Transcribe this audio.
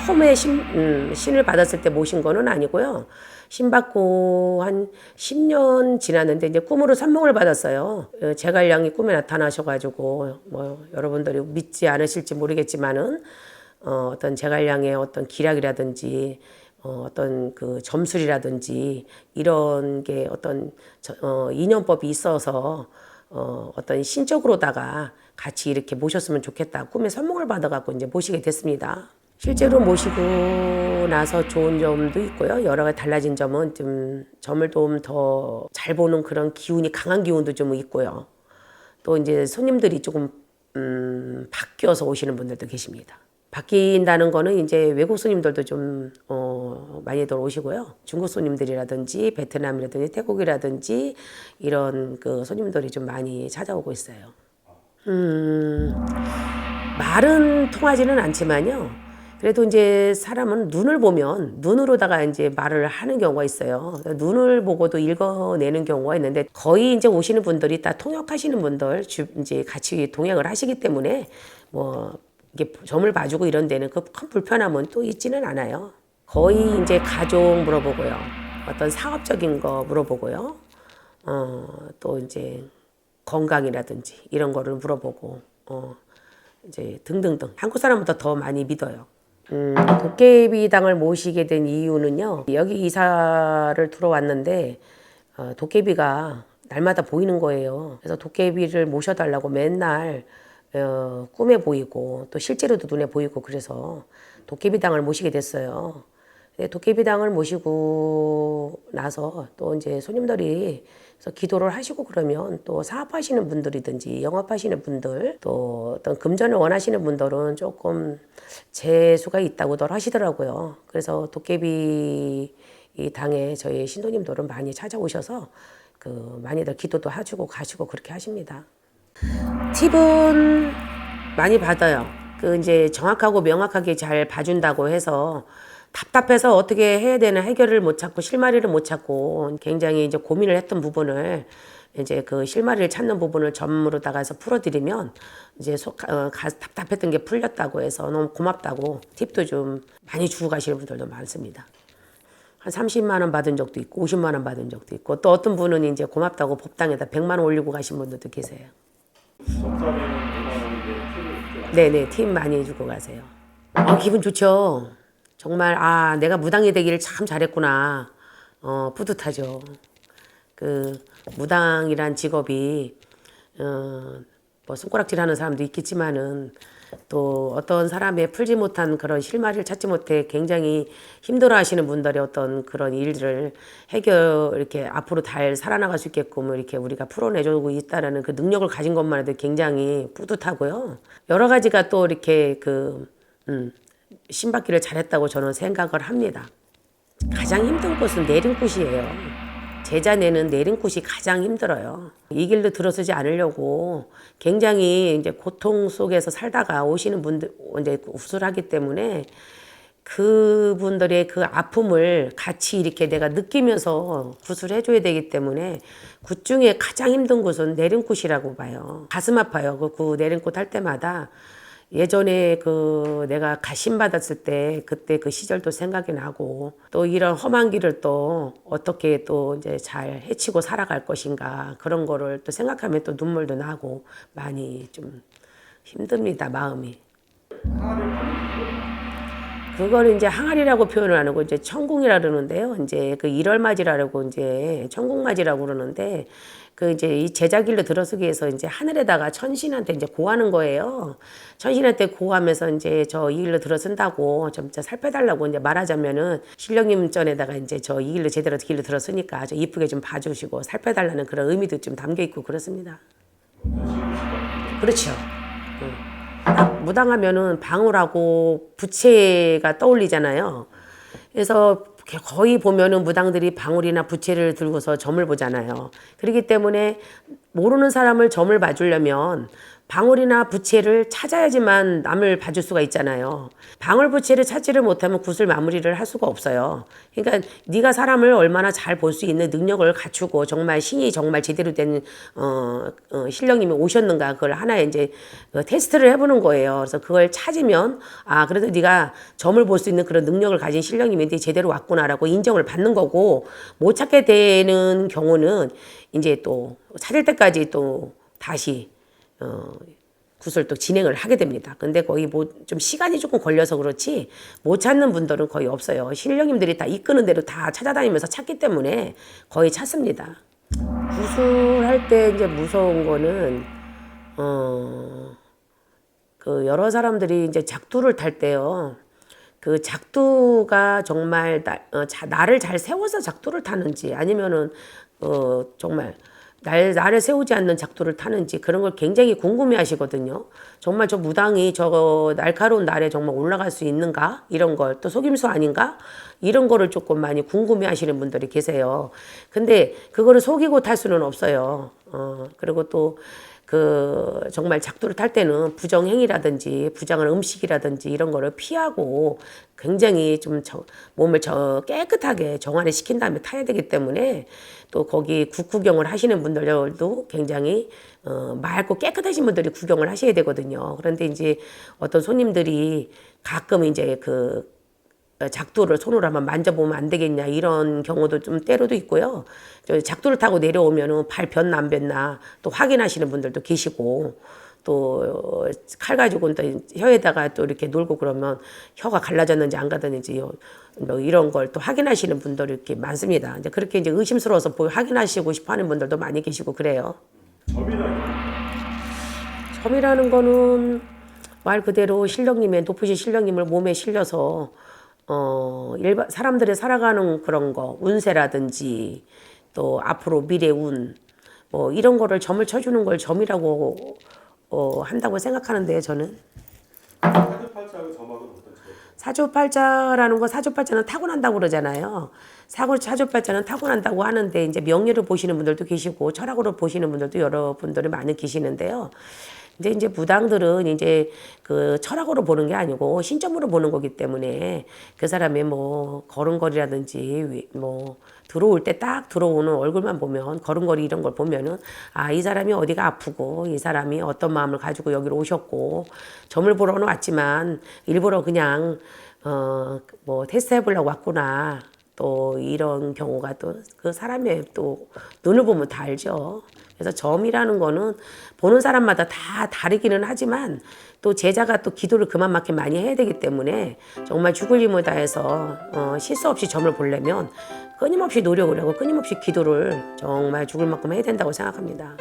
처음에 신을 받았을 때 모신 거는 아니고요. 신 받고 한 10년 지났는데 이제 꿈으로 선몽을 받았어요. 제갈량이 꿈에 나타나셔가지고 뭐 여러분들이 믿지 않으실지 모르겠지만은 어떤 제갈량의 어떤 기략이라든지 어떤 그 점술이라든지 이런 게 어떤 인연법이 있어서 어떤 신적으로다가 같이 이렇게 모셨으면 좋겠다. 꿈에 선몽을 받아갖고 이제 모시게 됐습니다. 실제로 모시고 나서 좋은 점도 있고요. 여러 가지 달라진 점은 좀 점을 좀 더 잘 보는 그런 기운이 강한 기운도 좀 있고요. 또 이제 손님들이 조금 바뀌어서 오시는 분들도 계십니다. 바뀐다는 거는 이제 외국 손님들도 좀 많이들 오시고요. 중국 손님들이라든지 베트남이라든지 태국이라든지 이런 그 손님들이 좀 많이 찾아오고 있어요. 말은 통하지는 않지만요. 그래도 이제 사람은 눈을 보면 눈으로다가 이제 말을 하는 경우가 있어요. 눈을 보고도 읽어내는 경우가 있는데 거의 이제 오시는 분들이 다 통역하시는 분들 이제 같이 동역을 하시기 때문에 뭐 이게 점을 봐주고 이런 데는 그 큰 불편함은 또 있지는 않아요. 거의 이제 가족 물어보고요. 어떤 사업적인 거 물어보고요. 또 이제 건강이라든지 이런 거를 물어보고 이제 등등등. 한국 사람보다 더 많이 믿어요. 도깨비당을 모시게 된 이유는요. 여기 이사를 들어왔는데 도깨비가 날마다 보이는 거예요. 그래서 도깨비를 모셔달라고 맨날 꿈에 보이고 또 실제로도 눈에 보이고 그래서 도깨비당을 모시게 됐어요. 도깨비당을 모시고 나서 또 이제 손님들이 그래서 기도를 하시고 그러면 또 사업하시는 분들이든지 영업하시는 분들 또 어떤 금전을 원하시는 분들은 조금 재수가 있다고들 하시더라고요. 그래서 도깨비 이 당에 저희 신도님들은 많이 찾아오셔서 그 많이들 기도도 해주고 가시고 그렇게 하십니다. 팁은 많이 받아요. 그 이제 정확하고 명확하게 잘 봐준다고 해서 답답해서 어떻게 해야 되나 해결을 못 찾고 실마리를 못 찾고 굉장히 이제 고민을 했던 부분을 이제 그 실마리를 찾는 부분을 점으로다가 해서 풀어드리면 이제 답답했던 게 풀렸다고 해서 너무 고맙다고 팁도 좀 많이 주고 가시는 분들도 많습니다. 한 30만 원 받은 적도 있고 50만 원 받은 적도 있고 또 어떤 분은 이제 고맙다고 법당에다 100만 원 올리고 가신 분들도 계세요. 네네, 팁 많이 주고 가세요. 기분 좋죠. 정말 내가 무당이 되기를 참 잘했구나. 뿌듯하죠. 그 무당이란 직업이 뭐 손가락질하는 사람도 있겠지만은 또 어떤 사람의 풀지 못한 그런 실마리를 찾지 못해 굉장히 힘들어하시는 분들의 어떤 그런 일들을 이렇게 앞으로 잘 살아나갈 수 있게끔 이렇게 우리가 풀어내주고 있다라는 그 능력을 가진 것만 해도 굉장히 뿌듯하고요. 여러 가지가 또 이렇게 신받기를 잘했다고 저는 생각을 합니다. 가장 힘든 곳은 내린곳이에요. 제자 내는 내린곳이 가장 힘들어요. 이 길도 들어서지 않으려고 굉장히 이제 고통 속에서 살다가 오시는 분들 이제 구술하기 때문에 그분들의 그 아픔을 같이 이렇게 내가 느끼면서 구술해줘야 되기 때문에 그 중에 가장 힘든 곳은 내린곳이라고 봐요. 가슴 아파요. 그 내린곳 할 때마다 예전에 그 내가 가심 받았을 때 그때 그 시절도 생각이 나고 또 이런 험한 길을 또 어떻게 또 이제 잘 헤치고 살아갈 것인가 그런 거를 또 생각하면 또 눈물도 나고 많이 좀 힘듭니다, 마음이. 그거는 이제 항아리라고 표현을 안 하고 이제 천궁이라 그러는데요. 이제 그 일월맞이라고 이제 천궁맞이라고 그러는데 그 이제 이 제자길로 들어서기 위해서 이제 하늘에다가 천신한테 이제 고하는 거예요. 천신한테 고하면서 이제 저 이 길로 들어선다고 좀 살펴달라고 이제 말하자면은 신령님 전에다가 이제 저 이 길로 제대로 길로 들어서니까 저 이쁘게 좀 봐주시고 살펴달라는 그런 의미도 좀 담겨 있고 그렇습니다. 그렇죠. 무당하면은 방울하고 부채가 떠올리잖아요. 그래서 거의 보면은 무당들이 방울이나 부채를 들고서 점을 보잖아요. 그렇기 때문에 모르는 사람을 점을 봐주려면 방울이나 부채를 찾아야지만 남을 봐줄 수가 있잖아요. 방울 부채를 찾지를 못하면 굿을 마무리를 할 수가 없어요. 그러니까 네가 사람을 얼마나 잘 볼 수 있는 능력을 갖추고 정말 신이 정말 제대로 된 신령님이 오셨는가 그걸 하나의 이제 테스트를 해보는 거예요. 그래서 그걸 찾으면 아 그래도 네가 점을 볼 수 있는 그런 능력을 가진 신령님이 제대로 왔구나라고 인정을 받는 거고 못 찾게 되는 경우는 이제 또 찾을 때까지 또 다시 굿을 또 진행을 하게 됩니다. 근데 거의 뭐 좀 시간이 조금 걸려서 그렇지 못 찾는 분들은 거의 없어요. 신령님들이 다 이끄는 대로 다 찾아다니면서 찾기 때문에 거의 찾습니다. 굿을 할 때 이제 무서운 거는 그 여러 사람들이 이제 작두를 탈 때요. 그 작두가 정말 나를 잘 세워서 작두를 타는지 아니면은 정말 나를 세우지 않는 작두를 타는지 그런 걸 굉장히 궁금해 하시거든요. 정말 저 무당이 저 날카로운 날에 정말 올라갈 수 있는가? 이런 걸 또 속임수 아닌가? 이런 거를 조금 많이 궁금해 하시는 분들이 계세요. 근데 그거를 속이고 탈 수는 없어요. 그리고 또 정말 작두를 탈 때는 부정행위라든지 부정한 음식이라든지 이런 거를 피하고 굉장히 좀 몸을 깨끗하게 정화를 시킨 다음에 타야 되기 때문에 또 거기 굿 구경을 하시는 분들도 굉장히 맑고 깨끗하신 분들이 구경을 하셔야 되거든요. 그런데 이제 어떤 손님들이 가끔 이제 작두를 손으로 한번 만져보면 안 되겠냐 이런 경우도 좀 때로도 있고요. 작두를 타고 내려오면은 발 변나 안 변나 또 확인하시는 분들도 계시고 또 칼 가지고 또 혀에다가 또 이렇게 놀고 그러면 혀가 갈라졌는지 안 갈라졌는지 뭐 이런 걸 또 확인하시는 분들이 이렇게 많습니다. 이제 그렇게 이제 의심스러워서 확인하시고 싶어 하는 분들도 많이 계시고 그래요. 점이라는 거는 말 그대로 신령님의 높으신 신령님을 몸에 실려서 일반 사람들이 살아가는 그런 거 운세라든지 또 앞으로 미래 운 뭐 이런 거를 점을 쳐주는 걸 점이라고 한다고 생각하는데 저는 사주팔자하고 점하고는 어떤 차이? 사주팔자라는 거 사주팔자는 타고난다고 그러잖아요. 사주팔자는 타고난다고 하는데 이제 명리를 보시는 분들도 계시고 철학으로 보시는 분들도 여러분들이 많이 계시는데요. 이제 무당들은 이제 그 철학으로 보는 게 아니고 신점으로 보는 거기 때문에 그 사람의 뭐 걸음걸이라든지 뭐 들어올 때 딱 들어오는 얼굴만 보면 걸음걸이 이런 걸 보면은 아, 이 사람이 어디가 아프고 이 사람이 어떤 마음을 가지고 여기로 오셨고 점을 보러는 왔지만 일부러 그냥 뭐 테스트 해보려고 왔구나. 또 이런 경우가 또 그 사람의 또 눈을 보면 다 알죠. 그래서 점이라는 거는 보는 사람마다 다 다르기는 하지만 또 제자가 또 기도를 그만큼 많이 해야 되기 때문에 정말 죽을 힘을 다해서 실수 없이 점을 보려면 끊임없이 노력을 하고 끊임없이 기도를 정말 죽을 만큼 해야 된다고 생각합니다.